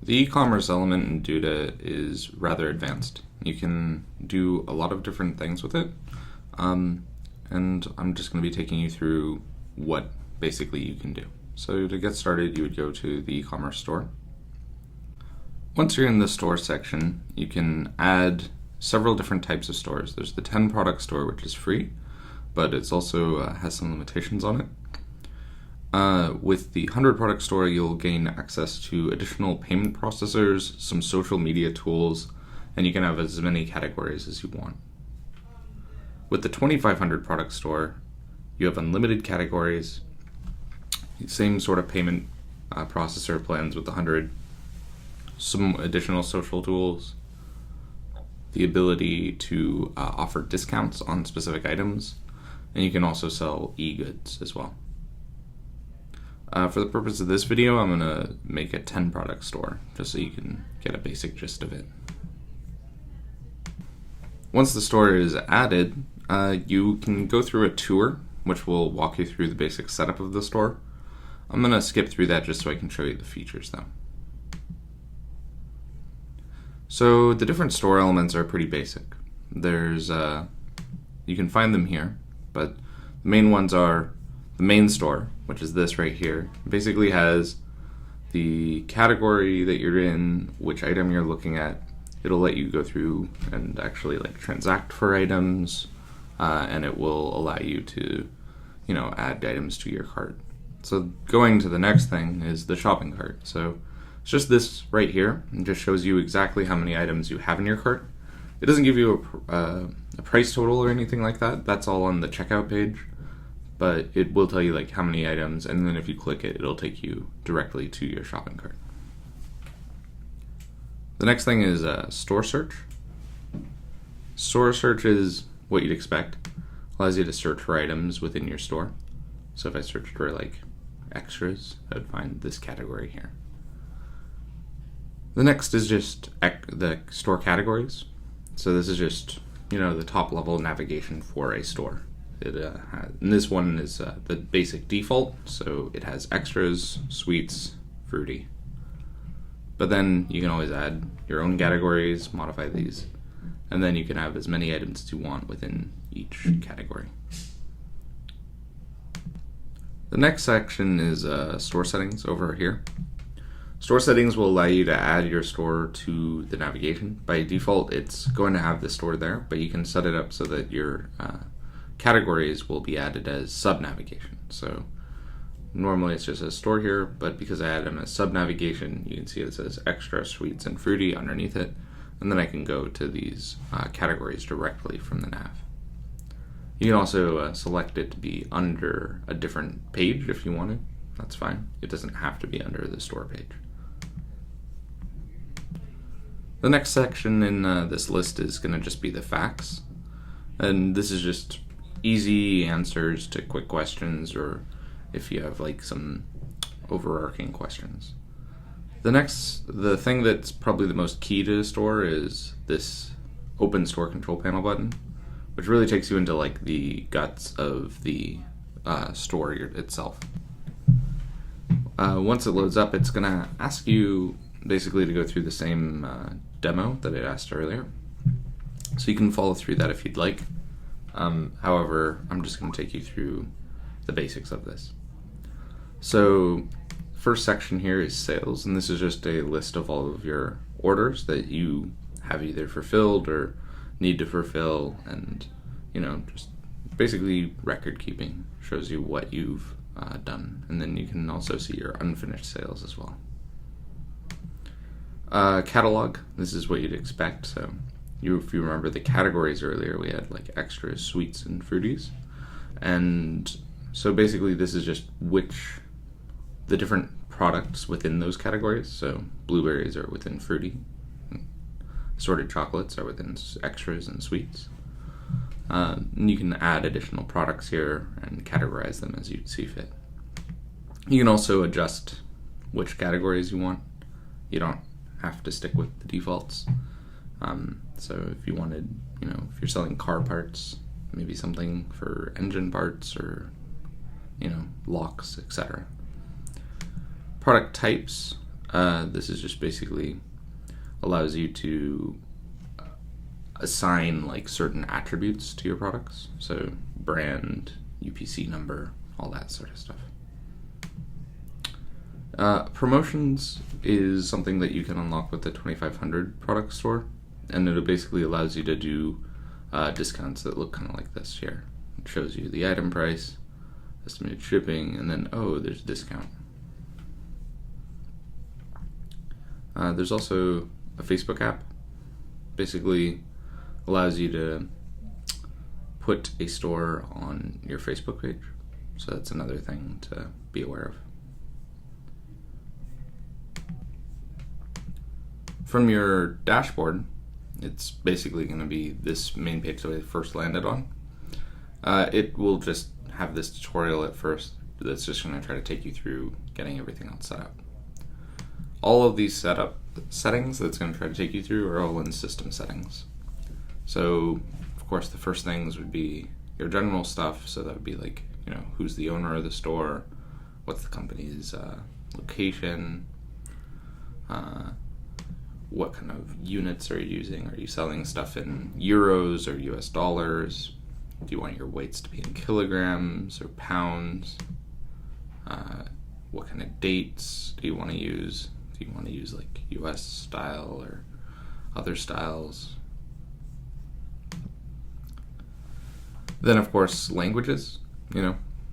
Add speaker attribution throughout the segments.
Speaker 1: The e-commerce element in Duda is rather advanced. You can do a lot of different things with it, and I'm just going to be taking you through what basically you can do. So to get started, you would go to the e-commerce store. Once you're in the store section, you can add several different types of stores. There's the 10 product store, which is free, but it's also has some limitations on it. With the 100 product store, you'll gain access to additional payment processors, some social media tools, and you can have as many categories as you want. With the 2500 product store, you have unlimited categories, same sort of payment processor plans with the 100, some additional social tools, the ability to offer discounts on specific items, and you can also sell e-goods as well. For the purpose of this video, I'm going to make a 10 product store, just so you can get a basic gist of it. Once the store is added, you can go through a tour, which will walk you through the basic setup of the store. I'm going to skip through that just so I can show you the features though. So the different store elements are pretty basic. There's, you can find them here, but the main ones are the main store, which is this right here. It basically has the category that you're in, which item you're looking at. It'll let you go through and actually transact for items, and it will allow you to, add items to your cart. So going to the next thing is the shopping cart. So it's just this right here. It just shows you exactly how many items you have in your cart. It doesn't give you a price total or anything like that. That's all on the checkout page. But it will tell you how many items, and then if you click it, it'll take you directly to your shopping cart. The next thing is store search. Store search is what you'd expect. Allows you to search for items within your store. So if I searched for extras, I would find this category here. The next is just the store categories. So this is just the top level navigation for a store. And this one is the basic default, so it has extras, sweets, fruity. But then you can always add your own categories, modify these, and then you can have as many items as you want within each category. The next section is store settings over here. Store settings will allow you to add your store to the navigation. By default, it's going to have the store there, but you can set it up so that your categories will be added as sub-navigation. So normally it's just a store here, but because I add them as sub-navigation, you can see it says extra, sweets, and fruity underneath it, and then I can go to these categories directly from the nav. You can also select it to be under a different page if you want it. That's fine. It doesn't have to be under the store page. The next section in this list is going to just be the facts, and this is just easy answers to quick questions, or if you have some overarching questions. The thing that's probably the most key to the store is this open store control panel button, which really takes you into the guts of the store itself. Once it loads up, it's gonna ask you basically to go through the same demo that it asked earlier, so you can follow through that if you'd like. However, I'm just going to take you through the basics of this. So, first section here is sales, and this is just a list of all of your orders that you have either fulfilled or need to fulfill, and just basically record keeping. Shows you what you've done, and then you can also see your unfinished sales as well. Catalog, this is what you'd expect. So if you remember the categories earlier, we had extras, sweets, and fruities. And so basically this is just the different products within those categories. So blueberries are within fruity, assorted chocolates are within extras and sweets. And you can add additional products here and categorize them as you see fit. You can also adjust which categories you want. You don't have to stick with the defaults. So if you wanted, if you're selling car parts, maybe something for engine parts or, locks, etc. Product types, This is just basically allows you to assign like certain attributes to your products. So brand, UPC number, all that sort of stuff. Promotions is something that you can unlock with the 2500 product store, and it basically allows you to do discounts that look kind of like this here. It shows you the item price, estimated shipping, and then, oh, there's a discount. There's also a Facebook app. Basically allows you to put a store on your Facebook page. So that's another thing to be aware of. From your dashboard, it's basically going to be this main page that I first landed on. It will just have this tutorial at first that's just going to try to take you through getting everything else set up. All of these settings that's going to try to take you through are all in system settings. So, of course, the first things would be your general stuff. So that would be like, who's the owner of the store, what's the company's location, what kind of units are you using? Are you selling stuff in euros or US dollars? Do you want your weights to be in kilograms or pounds? What kind of dates do you want to use? Do you want to use like US style or other styles? Then, of course, languages.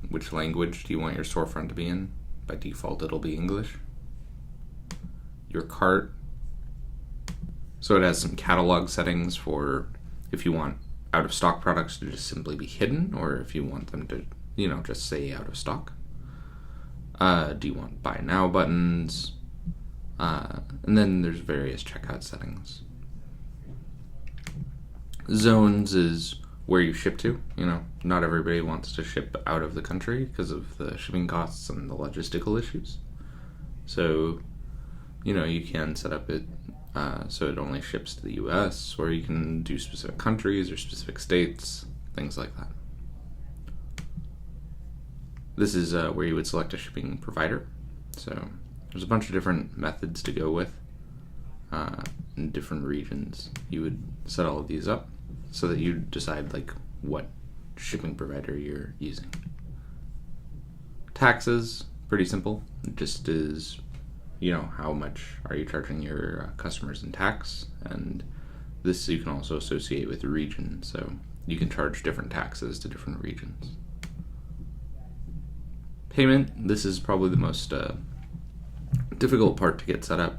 Speaker 1: Which language do you want your storefront to be in? By default, it'll be English. Your cart. So it has some catalog settings for if you want out of stock products to just simply be hidden, or if you want them to, just say out of stock. Do you want buy now buttons? And then there's various checkout settings. Zones is where you ship to. Not everybody wants to ship out of the country because of the shipping costs and the logistical issues. So, you can set up it so it only ships to the US, or you can do specific countries or specific states, things like that. This is where you would select a shipping provider. So there's a bunch of different methods to go with in different regions. You would set all of these up so that you decide like what shipping provider you're using. Taxes, pretty simple. It just is, how much are you charging your customers in tax, and this you can also associate with region, so you can charge different taxes to different regions. Payment, this is probably the most difficult part to get set up,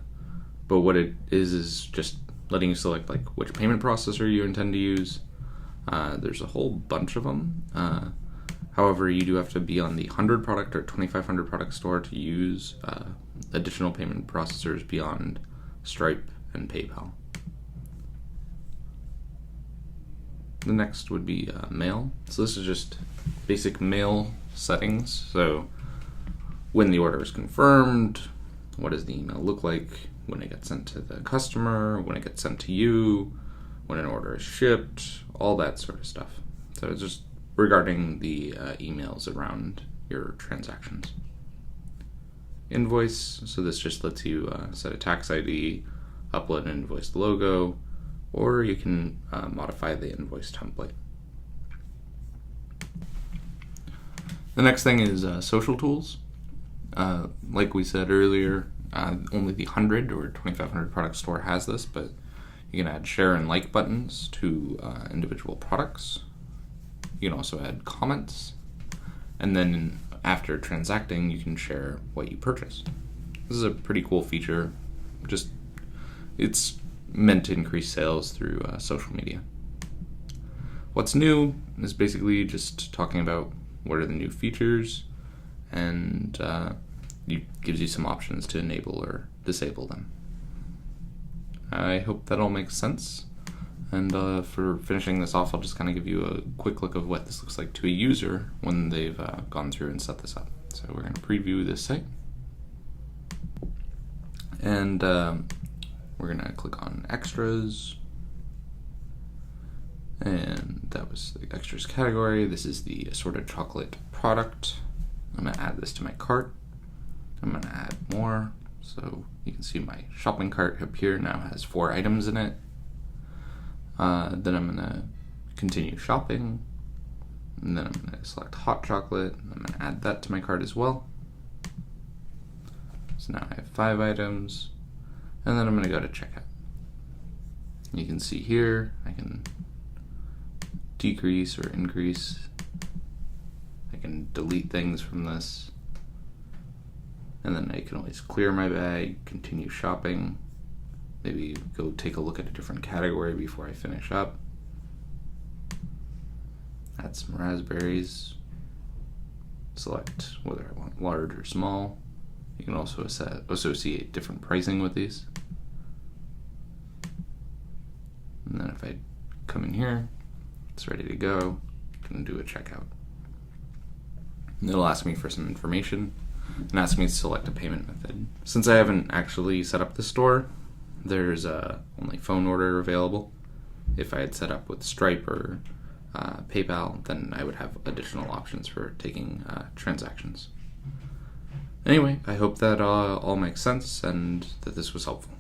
Speaker 1: but what it is just letting you select like which payment processor you intend to use. There's a whole bunch of them. However, you do have to be on the 100 product or 2500 product store to use additional payment processors beyond Stripe and PayPal. The next would be mail. So this is just basic mail settings. So when the order is confirmed, what does the email look like? When it gets sent to the customer, when it gets sent to you, when an order is shipped, all that sort of stuff. So it's just regarding the emails around your transactions. Invoice, so this just lets you set a tax ID, upload an invoice logo, or you can modify the invoice template. The next thing is social tools. Like we said earlier, only the 100 or 2500 product store has this, but you can add share and like buttons to individual products. You can also add comments, and then after transacting, you can share what you purchased. This is a pretty cool feature. It's meant to increase sales through social media. What's new is basically just talking about what are the new features, and it gives you some options to enable or disable them. I hope that all makes sense. And for finishing this off, I'll just kind of give you a quick look of what this looks like to a user when they've gone through and set this up. So we're going to preview this site. And we're going to click on Extras. And that was the Extras category. This is the assorted chocolate product. I'm going to add this to my cart. I'm going to add more. So you can see my shopping cart up here now has 4 items in it. Then I'm going to continue shopping. And then I'm going to select hot chocolate. And I'm going to add that to my cart as well. So now I have 5 items. And then I'm going to go to checkout. You can see here I can decrease or increase. I can delete things from this. And then I can always clear my bag, continue shopping, maybe go take a look at a different category before I finish up. Add some raspberries. Select whether I want large or small. You can also associate different pricing with these. And then if I come in here, it's ready to go. I can do a checkout. And it'll ask me for some information and ask me to select a payment method. Since I haven't actually set up the store, there's only phone order available. If I had set up with Stripe or PayPal, then I would have additional options for taking transactions. Anyway, I hope that all makes sense and that this was helpful.